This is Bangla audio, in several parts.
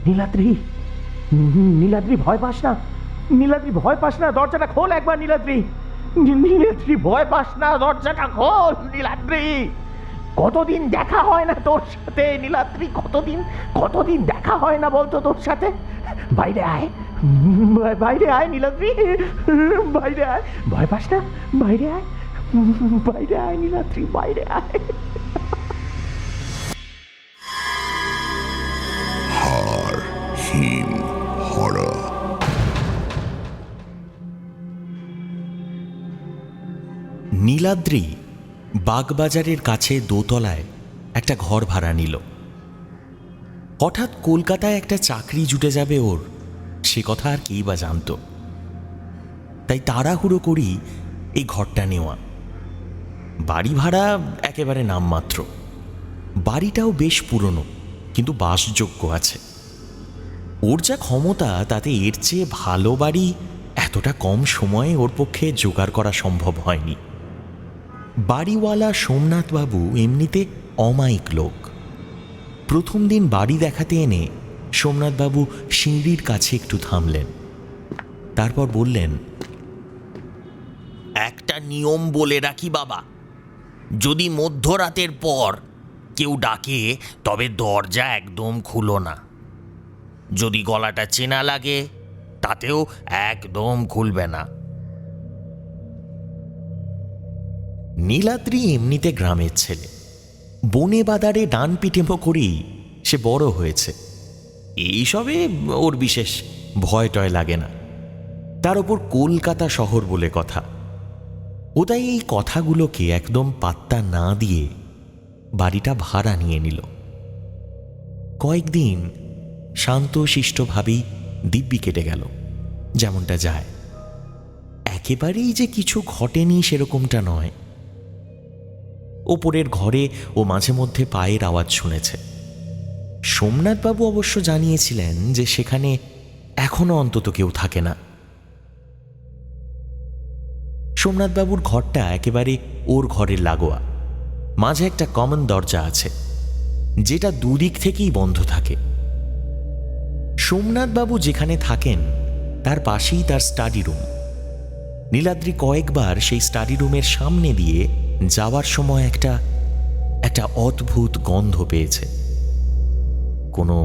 নীলাদ্রি, নীলাদ্রি ভয় পাস না, নীলাদ্রি ভয় পাস না, দরজাটা খোল একবার নীলাদ্রি, নীলাদ্রি ভয় পাস না, দরজাটা খোল নীলাদ্রি। কতদিন দেখা হয় না তোর সাথে নীলাদ্রি, কতদিন কতদিন দেখা হয় না বলতো তোর সাথে। বাইরে আয়, বাইরে আয় নীলাদ্রি, বাইরে আয়, ভয় পাস না, বাইরে আয়, বাইরে আয় নীলাদ্রি, বাইরে আয়। হাড় হিম হরা। নীলাদ্রি বাগবাজারের কাছে দোতলায় একটা ঘর ভাড়া নিল। হঠাৎ কলকাতায় একটা চাকরি জুটে যাবে ওর, সে কথা আর কেই বা জানত। তাই তাড়াহুড়ো করি এই ঘরটা নেওয়া। বাড়ি ভাড়া একেবারে নামমাত্র, বাড়িটাও বেশ পুরনো, কিন্তু বাসযোগ্য আছে। ওর যা ক্ষমতা তাতে এর চেয়ে ভালো বাড়ি এতটা কম সময়ে ওর পক্ষে জোগাড় করা সম্ভব হয়নি। বাড়িওয়ালা সোমনাথবাবু এমনিতে অমায়িক লোক। প্রথম দিন বাড়ি দেখাতে এনে সোমনাথবাবু সিঁড়ির কাছে একটু থামলেন, তারপর বললেন, একটা নিয়ম বলে রাখি বাবা, যদি মধ্যরাতের পর কেউ ডাকে তবে দরজা একদম খুলো না। যদি গলাটা চেনা লাগে তাতেও একদম খুলবে না। নীলাদ্রি এমনিতে গ্রামের ছেলে, বনে বাদারে ডান পিটেমো করেই সে বড় হয়েছে। এইসবে ওর বিশেষ ভয় টয় লাগে না। তার ওপর কলকাতা শহর বলে কথা। ও তাই এই কথাগুলোকে একদম পাত্তা না দিয়ে বাড়িটা ভাড়া নিয়ে নিল। কয়েকদিন শান্তশিষ্টভাবেই দিব্যি কেটে গেল, যেমনটা যায়। একেবারেই যে কিছু ঘটেনি সেরকমটা নয়। ওপরের ঘরে ও মাঝে মধ্যে পায়ের আওয়াজ শুনেছে। সোমনাথবাবু অবশ্য জানিয়েছিলেন যে সেখানে এখনো অন্তত কেউ থাকে না। সোমনাথবাবুর ঘরটা একেবারে ওর ঘরের লাগোয়া। মাঝে একটা কমন দরজা আছে, যেটা দুদিক থেকেই বন্ধ থাকে। সোমনাথবাবু যেখানে থাকেন তার পাশেই তার স্টাডি রুম। নীলাদ্রি কয়েকবার সেই স্টাডি রুমের সামনে দিয়ে যাওয়ার সময় একটা অদ্ভুত গন্ধ পেয়েছে। কোনো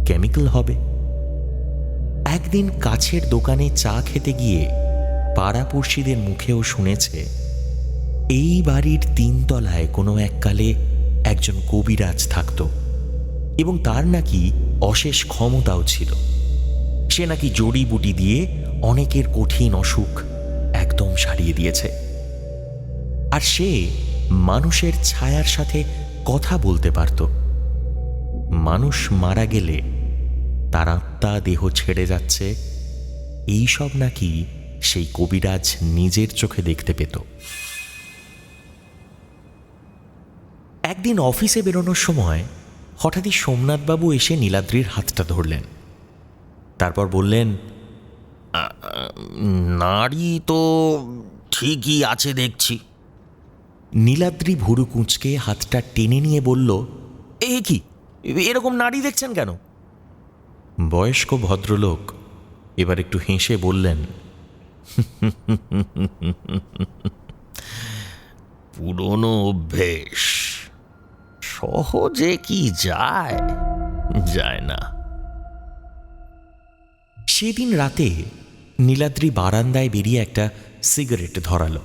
কেমিক্যাল হবে। একদিন কাছের দোকানে চা খেতে গিয়ে পাড়াপড়শিদের মুখেও শুনেছে এই বাড়ির 3 তলায় কোনো এককালে একজন কবিরাজ থাকত, এবং তার নাকি অশেষ ক্ষমতাও ছিল। সে নাকি জড়িবুটি দিয়ে অনেকের কঠিন অসুখ একদম সারিয়ে দিয়েছে। আর সে মানুষের ছায়ার সাথে কথা বলতে পারত। মানুষ মারা গেলে তার আত্মা দেহ ছেড়ে যাচ্ছে, এই সব নাকি সেই কবিরাজ নিজের চোখে দেখতে পেত। একদিন অফিসে বেরোনোর সময় হঠাৎই সোমনাথবাবু এসে নীলাদ্রির হাতটা ধরলেন। তারপর বললেন, নারী তো ঠিকই আছে দেখছি। নীলাদ্রি ভুরু কুঁচকে হাতটা টেনে নিয়ে বলল, এ কি, এরকম নারী দেখছেন কেন? বয়স্ক ভদ্রলোক এবার একটু হেসে বললেন, পুরনো অভ্যেস, সহজে কি যায়? যায় না। সেদিন রাতে নীলাদ্রি বারান্দায় বেরিয়ে একটা সিগারেট ধরালো।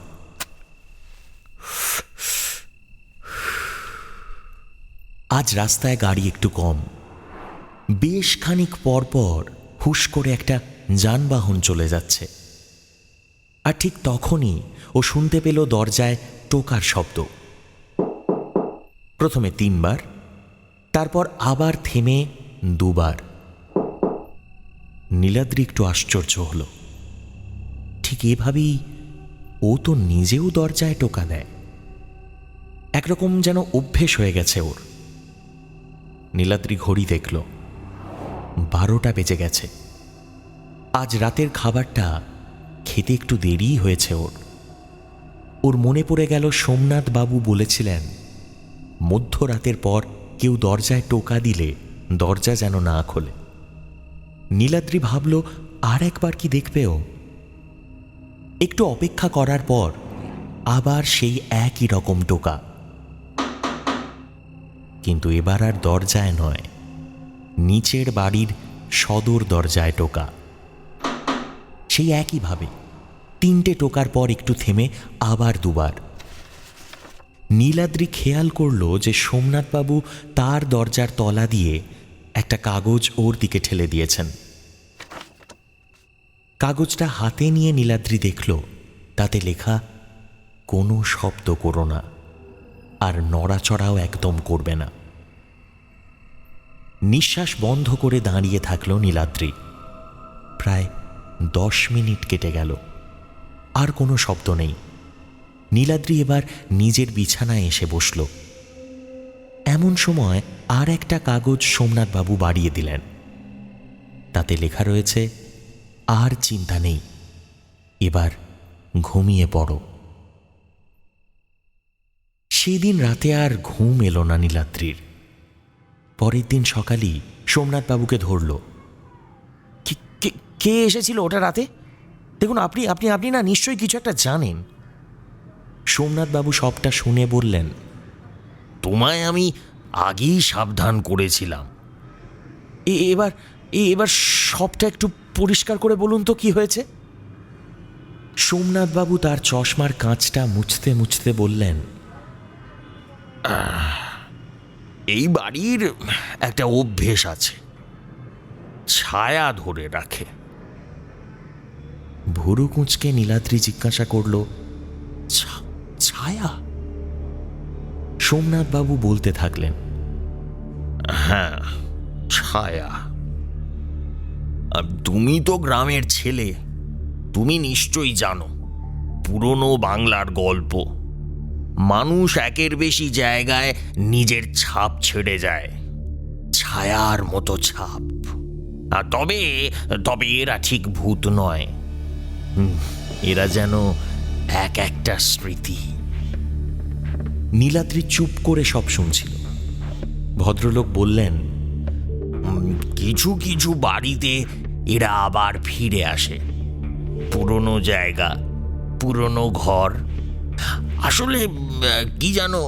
আজ রাস্তায় গাড়ি একটু কম। বেশ খানিক পর পর হুশ করে একটা যানবাহন চলে যাচ্ছে। আর ঠিক তখনই ও শুনতে পেল দরজায় টোকার শব্দ। প্রথমে 3 বার, তারপর আবার থেমে 2 বার। নীলাদ্রি একটু আশ্চর্য হল। ঠিক এভাবেই ও তো নিজেও দরজায় টোকা দেয়। একরকম যেন অভ্যেস হয়ে গেছে ওর। নীলাদ্রি ঘড়ি দেখল, 12টা বেজে গেছে। আজ রাতের খাবারটা খেতে একটু দেরিই হয়েছে ওর। ওর মনে পড়ে গেল সোমনাথ বাবু বলেছিলেন মধ্যরাতের পর কেউ দরজায় টোকা দিলে দরজা যেন না খোলে। নীলাদ্রি ভাবল আর একবার কি দেখবেও। একটু অপেক্ষা করার পর আবার সেই একই রকম টোকা, কিন্তু এবার আর দরজায় নয়, নিচের বাড়ির সদর দরজায় টোকা। সেই একইভাবে 3টে টোকার পর একটু থেমে আবার দুবার। নীলাদ্রি খেয়াল করল যে সোমনাথবাবু তার দরজার তলা দিয়ে একটা কাগজ ওর দিকে ঠেলে দিয়েছেন। কাগজটা হাতে নিয়ে নীলাদ্রি দেখল তাতে লেখা, কোনো শব্দ করো না, আর নড়াচড়াও একদম করবে না। নিঃশ্বাস বন্ধ করে দাঁড়িয়ে থাকল নীলাদ্রি। প্রায় 10 মিনিট কেটে গেল, আর কোনো শব্দ নেই। নীলাদ্রি এবার নিজের বিছানায় এসে বসল। এমন সময় আর একটা কাগজ সোমনাথবাবু বাড়িয়ে দিলেন। তাতে লেখা রয়েছে, আর চিন্তা নেই, এবার ঘুমিয়ে পড়ো। সেদিন রাতে আর ঘুম এলো না নীলাদ্রির। পরের দিন সকালেই সোমনাথবাবুকে ধরল। কে এসেছিল ওটা রাতে? দেখুন, আপনি আপনি আপনি না নিশ্চয়ই কিছু একটা জানেন। সোমনাথবাবু সবটা শুনে বললেন, তোমায় আমি আগেই সাবধান করেছিলাম। এবার এবার সবটা একটু পরিষ্কার করে বলুন তো কি হয়েছে। সোমনাথবাবু তার চশমার কাঁচটা মুছতে মুছতে বললেন, এই বাড়ির একটা অভ্যেস আছে, ছায়া ধরে রাখে। ভুরু কুঁচকে নীলাদ্রি জিজ্ঞাসা করল, ছায়া? সোমনাথবাবু বলতে থাকলেন, হ্যাঁ, ছায়া। তুমি তো গ্রামের ছেলে, তুমি নিশ্চয়ই জানো পুরনো বাংলার গল্প, মানুষ একের বেশি জায়গায় নিজের ছাপ ছেড়ে যায়, ছায়ার মতো ছাপ। তবে তবে এরা ঠিক ভূত নয়, এরা যেন একটা স্মৃতি। নীলাদ্রি চুপ করে সব শুনছিল। ভদ্রলোক বললেন, কিছু কিছু বাড়িতে এরা আবার ফিরে আসে, পুরনো জায়গা, পুরনো ঘর। আসলে কি জানো,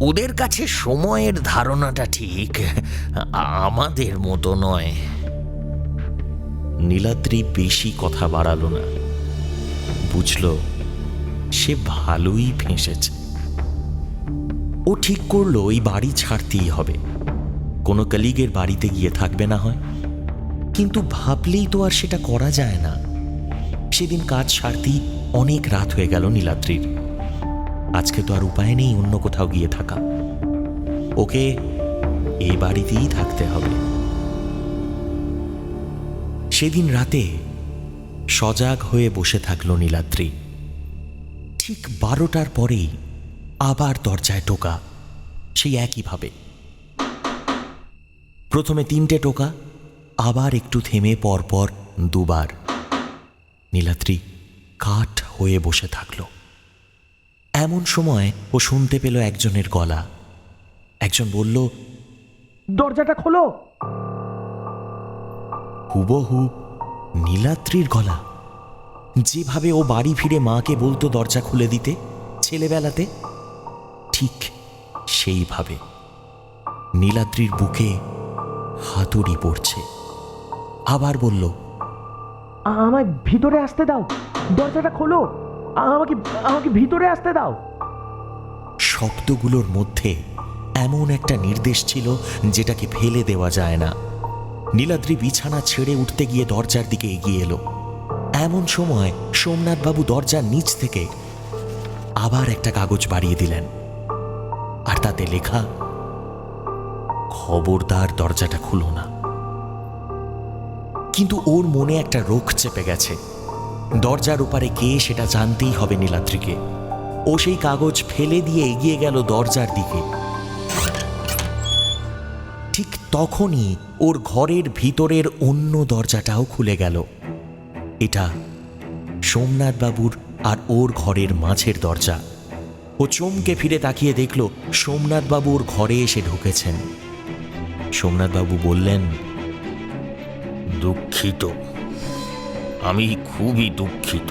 ওদের কাছে সময়ের ধারণাটা ঠিক আমাদের মতো নয়। নীলাদ্রি বেশি কথা বাড়ালো না। বুঝল সে ভালোই ফেঁসেছে। ও ঠিক করলো এই বাড়ি ছাড়তেই হবে, কোনো কলিগের বাড়িতে গিয়ে থাকবে না হয়। কিন্তু ভাবলেই তো আর সেটা করা যায় না। সেদিন কাজ সারতেই অনেক রাত হয়ে গেল নীলাদ্রির। আজকে তো আর উপায় নেই অন্য কোথাও গিয়ে থাকা, ওকে এই বাড়িতেই থাকতে হবে। সেদিন রাতে সজাগ হয়ে বসে থাকল নীলাদ্রি। ঠিক 12টার পরেই আবার দরজায় টোকা, সেই একইভাবে। প্রথমে 3টে টোকা, আবার একটু থেমে পরপর দুবার। নীলাদ্রি কাঠ হয়ে বসে থাকল। এমন সময় ও শুনতে পেল একজনের গলা। একজন বলল, দরজাটা খোলো। হুবহু নীলাদ্রির গলা, যেভাবে ও বাড়ি ফিরে মাকে বলতো দরজা খুলে দিতে ছেলেবেলাতে, ঠিক সেইভাবে। নীলাদ্রির বুকে হাতুড়ি পড়ছে। আবার বলল, আমায় ভিতরে আসতে দাও, দরজাটা খোলো, আমাকে আমাকে ভিতরে আসতে দাও। শব্দগুলোর মধ্যে এমন একটা নির্দেশ ছিল যেটাকে ফেলে দেওয়া যায় না। নীলাদ্রি বিছানা ছেড়ে উঠতে গিয়ে দরজার দিকে এগিয়ে এলো। এমন সময় সোমনাথবাবু দরজার নিচ থেকে আবার একটা কাগজ বাড়িয়ে দিলেন, আর তাতে লেখা, খবরদার দরজাটা খুলো না। কিন্তু ওর মনে একটা রোখ চেপে গেছে। দরজার ওপারে কে সেটা জানতেই হবে নীলাদ্রিকে। ও সেই কাগজ ফেলে দিয়ে এগিয়ে গেল দরজার দিকে। ঠিক তখনই ওর ঘরের ভিতরের অন্য দরজাটাও খুলে গেল। এটা সোমনাথবাবুর আর ওর ঘরের মাঝের দরজা। ও চমকে ফিরে তাকিয়ে দেখল সোমনাথবাবু ওর ঘরে এসে ঢুকেছেন। সোমনাথবাবু বললেন, দুঃখিত, আমি খুবই দুঃখিত।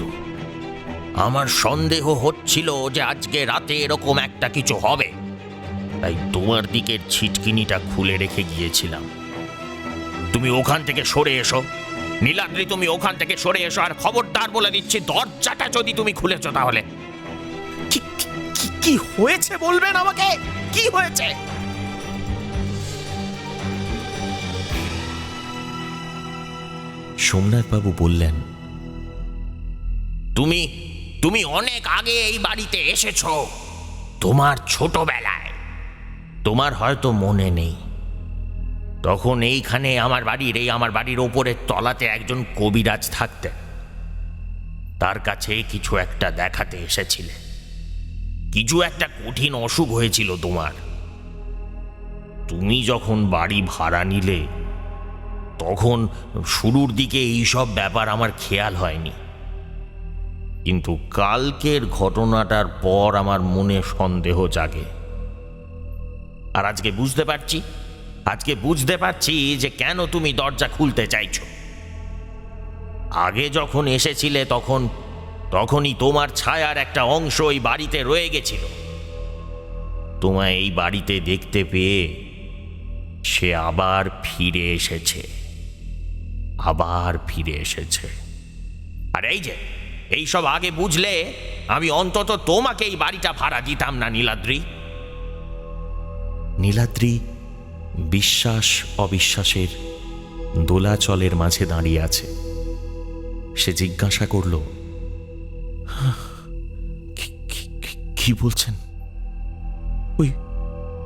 আমার সন্দেহ হচ্ছিল যে আজকে রাতে এরকম একটা কিছু হবে, তাই তোমার দিকের ছিটকিনিটা খুলে রেখে গিয়েছিলাম। তুমি ওখান থেকে সরে এসো নীলাদ্রি, তুমি ওখান থেকে সরে এসো, আর খবরদার বলে দিচ্ছি দরজাটা যদি তুমি খুলেছো তাহলে। কি হয়েছে বলবেন আমাকে, কি হয়েছে? সোমনাথবাবু বললেন, তুমি তুমি অনেক আগে এই বাড়িতে এসেছো, তোমার ছোটবেলায়। তোমার হয়তো মনে নেই, তখন এইখানে আমার বাড়ির ওপরের তলাতে একজন কবিরাজ থাকতেন। তার কাছে কিছু একটা দেখাতে এসেছিলে। কিছু একটা কঠিন অসুখ হয়েছিল তোমার। তুমি যখন বাড়ি ভাড়া নিলে তখন শুরুর দিকে এইসব ব্যাপার আমার খেয়াল হয়নি, কিন্তু কালকের ঘটনাটার পর আমার মনে সন্দেহ জাগে। আর আজকে বুঝতে পারছি যে কেন তুমি দরজা খুলতে চাইছো। আগে যখন এসেছিলে তখনই তোমার ছায়ার একটা অংশ এই বাড়িতে রয়ে গেছিল। তোমায় এই বাড়িতে দেখতে পেয়ে সে আবার ফিরে এসেছে। আর এইসব আগে বুঝলে আমি অন্তত তোমাকে এই বাড়িটা ভাড়া দিতাম না নীলাদ্রি। নীলাদ্রি বিশ্বাস অবিশ্বাসের দোলাচলের মাঝে দাঁড়িয়ে আছে। সে জিজ্ঞাসা করল, কি বলছেন?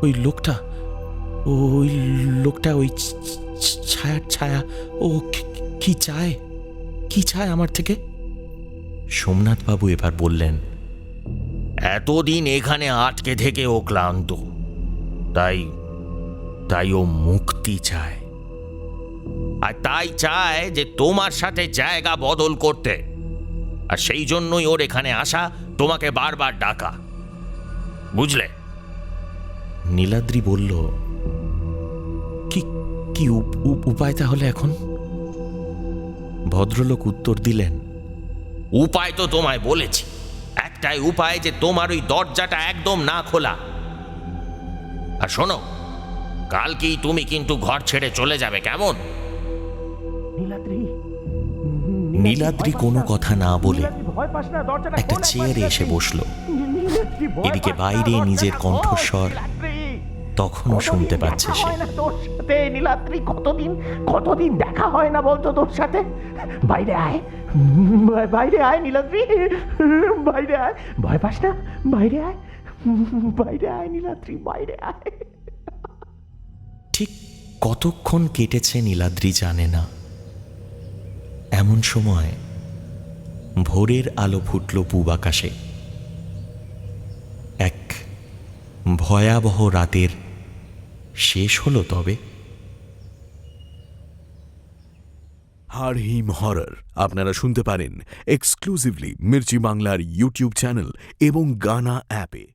ওই লোকটা ওই ছায়া ও কি চায় আমার থেকে? সোমনাথবাবু এবার বললেন, এতদিন এখানে আটকে থেকে ও ক্লান্ত, তাই ও মুক্তি চায়। আর তাই চায় যে তোমার সাথে জায়গা বদল করতে। আর সেই জন্যই ওর এখানে আসা, তোমাকে বারবার ডাকা, বুঝলে? নীলাদ্রি বলল, কি উপায় তাহলে এখন? ভদ্রলোক উত্তর দিলেন, উপায় তো তোমায় বলেছি। একটাই উপায়, যে তোমার ওই দরজাটা একদম না খোলা। আর শোনো, কালকেই তুমি কিন্তু ঘর ছেড়ে চলে যাবে, কেমন? নীলাদ্রি কোনো কথা না বলে একটা চেয়ারে এসে বসল। এদিকে বাইরে নিজের কণ্ঠস্বর তখনও শুনতে পাচ্ছে সে। তোর সাথে নীলাদ্রি কতদিন দেখা হয় না বলতো তোর সাথে? বাইরে আয় নীলাদ্রি, বাইরে আয়। ভয় পাস না, বাইরে আয় নীলাদ্রি, বাইরে আয়। ঠিক কতক্ষণ কেটেছে নীলাদ্রি জানে না। এমন সময় ভোরের আলো ফুটল পূব আকাশে। এক ভয়াবহ রাতের শেষ হলো তবে। হাড় হিম হরর আপনারা শুনতে পারেন এক্সক্লুসিভলি মির্চি বাংলার ইউটিউব চ্যানেল এবং গানা অ্যাপে।